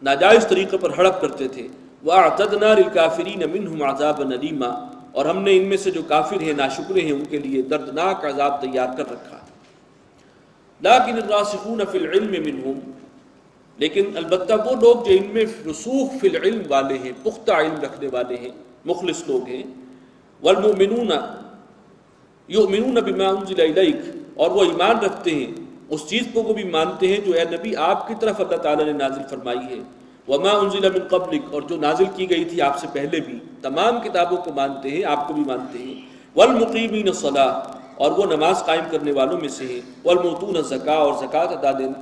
ناجائز طریقے پر ہڑپ کرتے تھے۔ وَأَعْتَدْنَا لِلْكَافِرِينَ مِنْهُمْ عَذَابًا أَلِيمًا، اور ہم نے ان میں سے جو کافر ہیں، ناشکرے ہیں، ان کے لیے دردناک عذاب تیار کر رکھا۔ لیکن الراسخون فی العلم منہم، لیکن البتہ وہ لوگ جو ان میں رسوخ فی العلم والے ہیں، پختہ علم رکھنے والے ہیں، مخلص لوگ ہیں، والمؤمنون یؤمنون بما انزل الیک، اور وہ ایمان رکھتے ہیں اس چیز کو بھی مانتے ہیں جو اے نبی آپ کی طرف اللہ تعالیٰ نے نازل فرمائی ہے، وما انزل من قبلک، اور جو نازل کی گئی تھی آپ سے پہلے بھی، تمام کتابوں کو مانتے ہیں، آپ کو بھی مانتے ہیں، والمقیمین الصلاۃ، اور وہ نماز قائم کرنے والوں میں سے ہیں، والمؤتون الزکاۃ، اور زکوٰۃ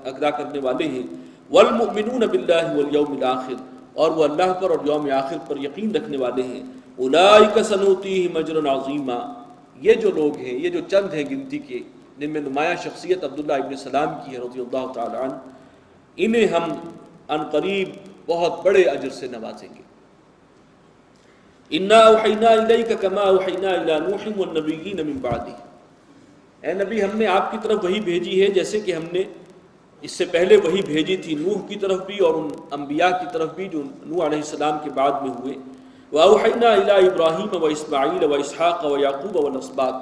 ادا کرنے والے ہیں، والمؤمنون باللہ والیوم الآخر، اور وہ اللہ پر اور یوم آخر پر یقین رکھنے والے ہیں، اولئک سنؤتیہم اجرا عظیما، یہ جو لوگ ہیں، یہ جو چند ہیں گنتی کے، جن میں نمایاں شخصیت عبداللہ ابن سلام کی ہے رضی اللہ تعالی عنہ، انہیں ہم ان قریب بہت بڑے اجر سے نوازیں گے۔ انا اوحینا الیک کما اوحینا الی نوح والنبیین من بعدہ، اے نبی ہم نے آپ کی طرف وحی بھیجی ہے جیسے کہ ہم نے اس سے پہلے وحی بھیجی تھی نوح کی طرف بھی اور ان انبیاء کی طرف بھی جو نوح علیہ السلام کے بعد میں ہوئے۔ وَأَوْحَيْنَا إِلَىٰ إِبْرَاہِيمَ وَإِسْمَاعِيلَ وَإِسْحَاقَ وَيَعْقُوبَ وَالْأَسْبَاط،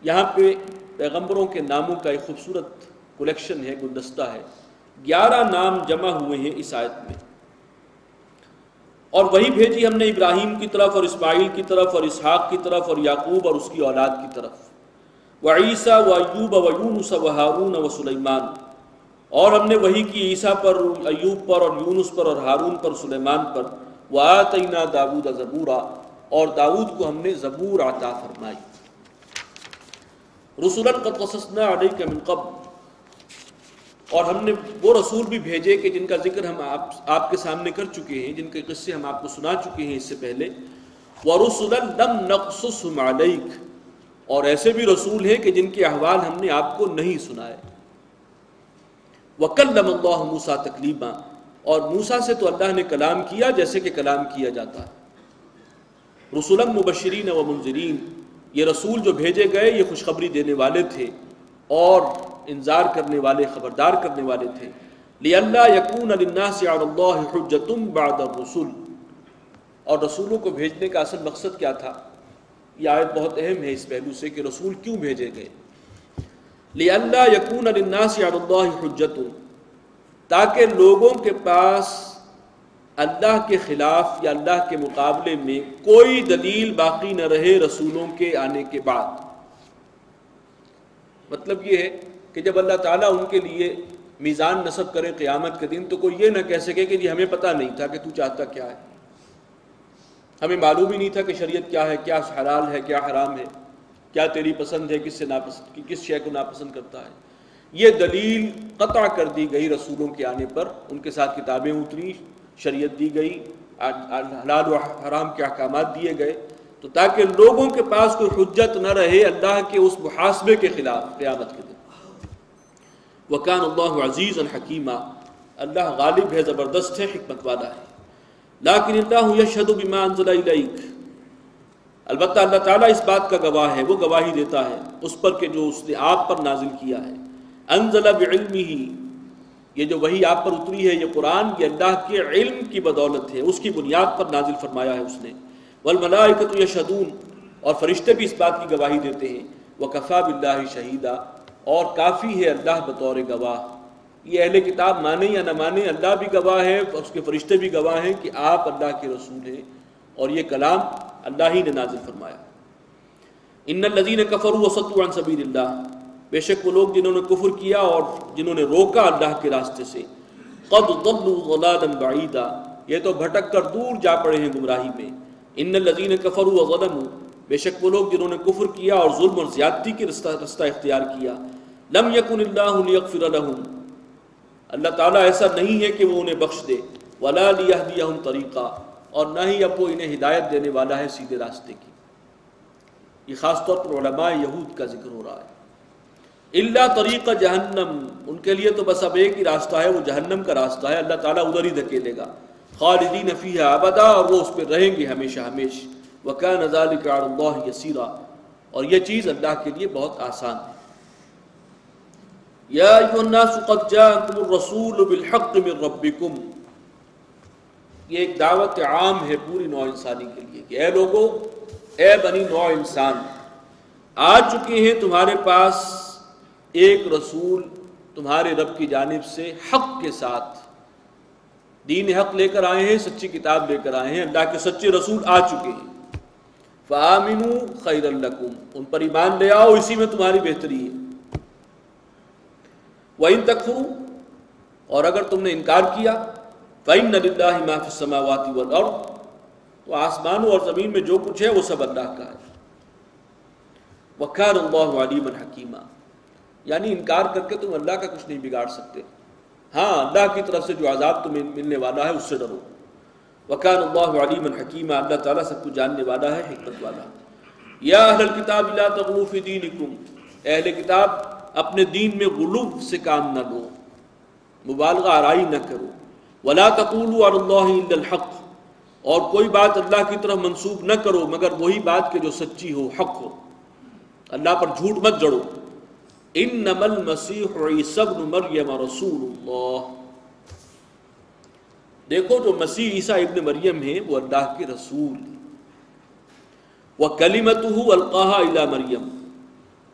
یہاں پہ پیغمبروں کے ناموں کا ایک خوبصورت کلیکشن ہے، گلدستہ ہے، 11 نام جمع ہوئے ہیں اس آیت میں، اور وہی بھیجی ہم نے ابراہیم کی طرف اور اسماعیل کی طرف اور اسحاق کی طرف اور یعقوب اور اس کی اولاد کی طرف، وعیسیٰ وایوب ویونس وہارون وسلیمان، اور ہم نے وحی کی عیسیٰ پر، ایوب پر اور یونس پر اور ہارون پر، سلیمان پر، وآتینا داود زبورا، اور داود کو ہم نے زبور عطا فرمائی۔ رسلا قد قصصنا علیک من قبل، اور ہم نے وہ رسول بھی بھیجے کہ جن کا ذکر ہم آپ کے سامنے کر چکے ہیں، جن کے قصے ہم آپ کو سنا چکے ہیں اس سے پہلے، ورسلا لم نقصصهم علیک، اور ایسے بھی رسول ہیں کہ جن کے احوال ہم نے آپ کو نہیں سنائے۔ وکلم اللہ موسیٰ تکلیما، اور موسیٰ سے تو اللہ نے کلام کیا جیسے کہ کلام کیا جاتا ہے۔ رسلا مبشرین و منذرین، یہ رسول جو بھیجے گئے یہ خوشخبری دینے والے تھے اور انذار کرنے والے، خبردار کرنے والے تھے۔ لئلا یکون للناس علی اللہ حجۃ بعد الرسل، اور رسولوں کو بھیجنے کا اصل مقصد کیا تھا؟ یہ آیت بہت اہم ہے اس پہلو سے کہ رسول کیوں بھیجے گئے۔ لئلا یکون للناس علی اللہ حجۃ، تاکہ لوگوں کے پاس اللہ کے خلاف یا اللہ کے مقابلے میں کوئی دلیل باقی نہ رہے رسولوں کے آنے کے بعد۔ مطلب یہ ہے کہ جب اللہ تعالیٰ ان کے لیے میزان نصب کرے قیامت کے دن، تو کوئی یہ نہ کہہ سکے کہ جی ہمیں پتہ نہیں تھا کہ تو چاہتا کیا ہے، ہمیں معلوم ہی نہیں تھا کہ شریعت کیا ہے، کیا حلال ہے، کیا حرام ہے، کیا تیری پسند ہے، کس سے ناپسند، کس شے کو ناپسند کرتا ہے۔ یہ دلیل قطع کر دی گئی رسولوں کے آنے پر، ان کے ساتھ کتابیں اتری، شریعت دی گئی، حلال و حرام کے احکامات دیے گئے، تو تاکہ لوگوں کے پاس کوئی حجت نہ رہے اللہ کے اس محاسبے کے خلاف قیامت کے دن۔ وَكَانَ اللَّهُ عَزِيزًا حَكِيمًا، اللہ غالب ہے، زبردست ہے، حکمت والا ہے۔ لیکن اللہ یشہد بما انزل الیک، البتہ اللہ تعالیٰ اس بات کا گواہ ہے، وہ گواہی دیتا ہے اس پر کہ جو اس نے آپ پر نازل کیا ہے۔ انزل بعلمہ، یہ جو وحی آپ پر اتری ہے، یہ قرآن، یہ اللہ کے علم کی بدولت ہے، اس کی بنیاد پر نازل فرمایا ہے اس نے۔ والملائکۃ یشہدون، اور فرشتے بھی اس بات کی گواہی دیتے ہیں۔ وکفیٰ باللہ شہیدا، اور کافی ہے اللہ بطور گواہ۔ یہ اہل کتاب مانیں یا نہ مانیں، اللہ بھی گواہ ہے، اس کے فرشتے بھی گواہ ہیں کہ آپ اللہ کے رسول ہیں، اور یہ کلام اللہ ہی نے نازل فرمایا۔ ان الذین کفروا وصدوا عن سبیل اللہ، بے شک وہ لوگ جنہوں نے کفر کیا اور جنہوں نے روکا اللہ کے راستے سے، قد ضلوا ضلالا بعیدا، یہ تو بھٹک کر دور جا پڑے ہیں گمراہی میں۔ ان الذین کفروا وظلموا، بے شک وہ لوگ جنہوں نے کفر کیا اور ظلم اور زیادتی کی رستہ اختیار کیا۔ لم یکن اللہ لیغفر لہم، اللہ تعالیٰ ایسا نہیں ہے کہ وہ انہیں بخش دے، ولا لیہدیہم طریقا، اور نہ ہی اب وہ انہیں ہدایت دینے والا ہے سیدھے راستے کی۔ یہ خاص طور پر علماء یہود کا ذکر ہو رہا ہے۔ الا طریق جہنم، ان کے لیے تو بس اب ایک ہی راستہ ہے، وہ جہنم کا راستہ ہے، اللہ تعالیٰ ادھر ہی دھکیلے گا۔ خالدین فیہا ابدا، اور وہ اس پہ رہیں گے ہمیشہ ہمیش۔ وکان ذلک علی اللہ یسیرا، اور یہ چیز اللہ کے لیے بہت آسان ہے۔ یا ایھا الناس قد جاءکم الرسول بالحق من ربکم، یہ ایک دعوت عام ہے پوری نوع انسانی کے لیے کہ اے لوگو، اے بنی نوع انسان، آ چکے ہیں تمہارے پاس ایک رسول تمہارے رب کی جانب سے حق کے ساتھ، دین حق لے کر آئے ہیں، سچی کتاب لے کر آئے ہیں، اللہ کے سچے رسول آ چکے ہیں۔ فآمنوا خیرا لکم، ان پر ایمان لے آؤ، اسی میں تمہاری بہتری ہے۔ وَإِن تَكْفُرُوا، اور اگر تم نے انکار کیا، فَإِنَّ لِلَّهِ مَا فِي السَّمَاوَاتِ وَالْأَرْضِ، تو آسمانوں اور زمین میں جو کچھ ہے وہ سب اللہ کا ہے۔ وَكَانَ اللَّهُ عَلِيمًا حَكِيمًا، یعنی انکار کر کے تم اللہ کا کچھ نہیں بگاڑ سکتے، ہاں اللہ کی طرف سے جو عذاب تمہیں ملنے والا ہے اس سے ڈرو۔ وَكَانَ اللَّهُ عَلِيمًا حَكِيمًا، اللہ تعالیٰ سب کچھ جاننے والا ہے، حکمت والا۔ یا اہل الکتاب لا تغلوا فی دینکم، اہل کتاب اپنے دین میں غلو سے کام نہ لو، مبالغہ آرائی نہ کرو۔ ولا تقولوا علی اللہ الا الحق، اور کوئی بات اللہ کی طرف منسوب نہ کرو مگر وہی بات کہ جو سچی ہو، حق ہو، اللہ پر جھوٹ مت جڑو۔ انما المسیح عیسی ابن مریم رسول اللہ، دیکھو جو مسیح عیسیٰ ابن مریم ہیں وہ اللہ کے رسول ہیں۔ وَكَلِمَتُهُ أَلْقَاهَا إِلَى مریم،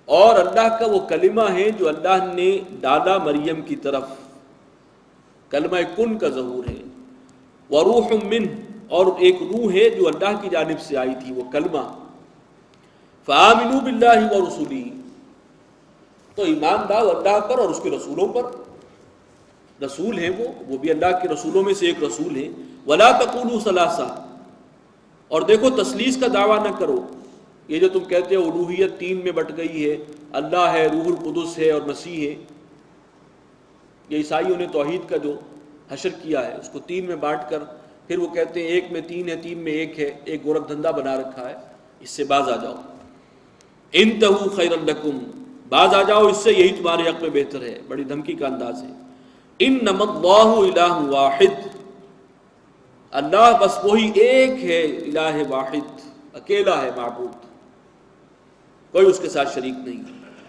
اور اللہ کا وہ کلمہ ہے جو اللہ نے ڈالا مریم کی طرف، کلمہ کن کا ظہور ہے۔ وَرُوحٌ مِّنْهُ، اور ایک روح ہے جو اللہ کی جانب سے آئی تھی، وہ کلمہ۔ فَآمِنُوا بِاللَّهِ وَرُسُلِهِ، تو ایمان لاؤ اللہ پر اور اس کے رسولوں پر، رسول ہیں وہ بھی اللہ کے رسولوں میں سے ایک رسول ہیں۔ وَلَا تَقُولُوا ثَلَاثَةٌ، اور دیکھو تثلیث کا دعویٰ نہ کرو، یہ جو تم کہتے ہو الوہیت تین میں بٹ گئی ہے، اللہ ہے، روح القدس ہے اور مسیح ہے، یہ عیسائیوں نے توحید کا جو حشر کیا ہے اس کو تین میں بانٹ کر پھر وہ کہتے ہیں ایک میں تین ہے، تین میں ایک ہے، ایک گورکھ دھندا بنا رکھا ہے، اس سے باز آ جاؤ۔ انتہوا خیرا لکم، باز آ جاؤ، اس سے یہی تمہارے حق میں بہتر ہے، بڑی دھمکی کا انداز ہے۔ انما اللہ الہ واحد، اللہ بس وہی ایک ہے، الہ واحد، اکیلا ہے معبود، کوئی اس کے ساتھ شریک نہیں۔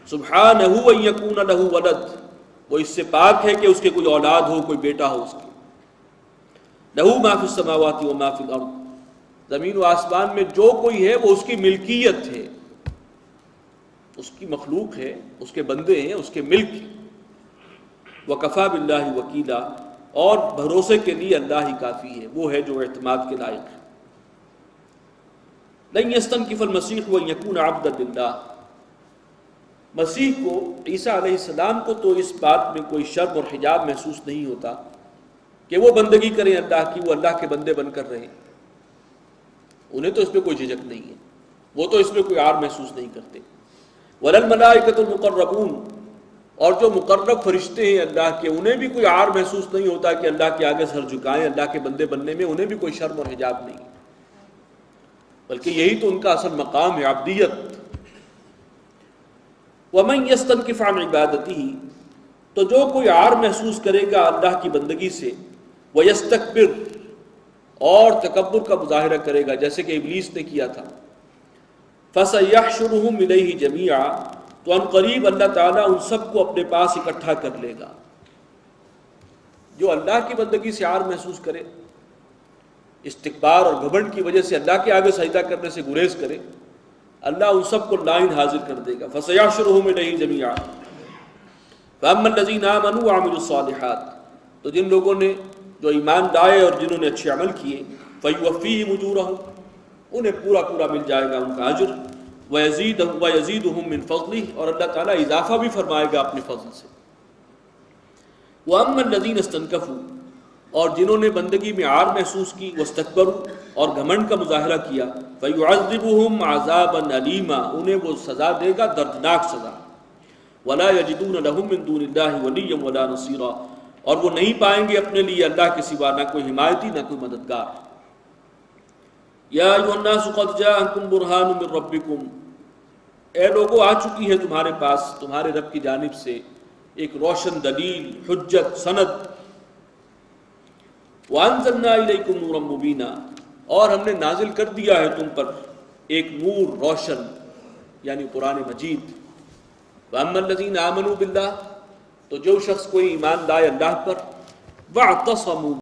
سبحانہ ان یکون لہ ولد، وہ اس سے پاک ہے کہ اس کے کوئی اولاد ہو، کوئی بیٹا ہو اس کے۔ لہ ما فی السماوات و ما فی الارض، زمین و آسمان میں جو کوئی ہے وہ اس کی ملکیت ہے، اس کی مخلوق ہے، اس کے بندے ہیں، اس کے ملک۔ وَكَفَى بِاللَّهِ وَكِيلًا، اور بھروسے کے لیے اللہ ہی کافی ہے، وہ ہے جو اعتماد کے لائق ہے۔ لَن يَسْتَنْكِفَ الْمَسِيحُ وَأَن يَكُونَ عَبْدًا لِلَّهِ، مسیح کو، عیسیٰ علیہ السلام کو تو اس بات میں کوئی شرم اور حجاب محسوس نہیں ہوتا کہ وہ بندگی کریں اللہ کی، وہ اللہ کے بندے بن کر رہیں، انہیں تو اس میں کوئی جھجک نہیں ہے، وہ تو اس میں کوئی عار محسوس نہیں کرتے۔ وَلَا الْمَلَائِكَةُ الْمُقَرَّبُونَ، اور جو مقرب فرشتے ہیں اللہ کے، انہیں بھی کوئی عار محسوس نہیں ہوتا کہ اللہ کے آگے سر جھکائیں، اللہ کے بندے بننے میں انہیں بھی کوئی شرم اور حجاب نہیں، بلکہ یہی تو ان کا اصل مقام ہے، عبدیت۔ وَمَن يَسْتَنْكِفْ عَنْ عِبَادَتِهِ، تو جو کوئی عار محسوس کرے گا اللہ کی بندگی سے، وَيَسْتَكْبِرْ، اور تکبر کا مظاہرہ کرے گا جیسے کہ ابلیس نے کیا تھا، فَسَيَحْشُرُهُمْ إِلَيْهِ جَمِيعًا، تو ان قریب اللہ تعالیٰ ان سب کو اپنے پاس اکٹھا کر لے گا۔ جو اللہ کی بندگی سے عار محسوس کرے، استکبار اور گھمنڈ کی وجہ سے اللہ کے آگے سجدہ کرنے سے گریز کرے، اللہ ان سب کو لائن حاضر کر دے گا۔ فَسَيَحْشُرُهُمْ إِلَيْهِ جَمِيعًا فَأَمَّا الَّذِينَ آمَنُوا وَعَمِلُوا الصَّالِحَاتِ، تو جن لوگوں نے جو ایمان لائے اور جنہوں نے اچھے عمل کیے، فَيُوَفِّيهِمْ أُجُورَهُمْ، انہیں پورا پورا مل جائے گا ان کا اجر، وَيَزِيدُهُم مِّن فَضْلِهِ، اور اللہ تعالیٰ اضافہ بھی فرمائے گا اپنے فضل سے۔ وَأَمَّا الَّذِينَ اسْتَنكَفُوا، اور جنہوں نے بندگی میں عار محسوس کی، وَاسْتَكْبَرُوا، اور گھمنڈ کا مظاہرہ کیا، فَيُعَذِّبُهُمْ عَذَابًا أَلِيمًا، انہیں وہ سزا دے گا، دردناک سزا۔ وَلَا يَجِدُونَ لَهُم مِّن دُونِ اللَّهِ وَلِيًّا وَلَا نَصِيرًا، اور وہ نہیں پائیں گے اپنے لیے اللہ کے سوا نہ کوئی حمایتی نہ کوئی مددگار۔ یا ایھا الناس قد جاءکم برہان من ربکم، اے لوگو آ چکی ہے تمہارے پاس تمہارے رب کی جانب سے ایک روشن دلیل، حجت، سند۔ وَأَنزَلْنَا إِلَيْكُمْ نُورًا مُبِينًا، اور ہم نے نازل کر دیا ہے تم پر ایک نور روشن، یعنی قرآن مجید۔ وَأَمَّا الَّذِينَ آمَنُوا بِاللَّهِ، تو جو شخص کوئی ایمان لائے اللہ پر، وَاعْتَصَمُوا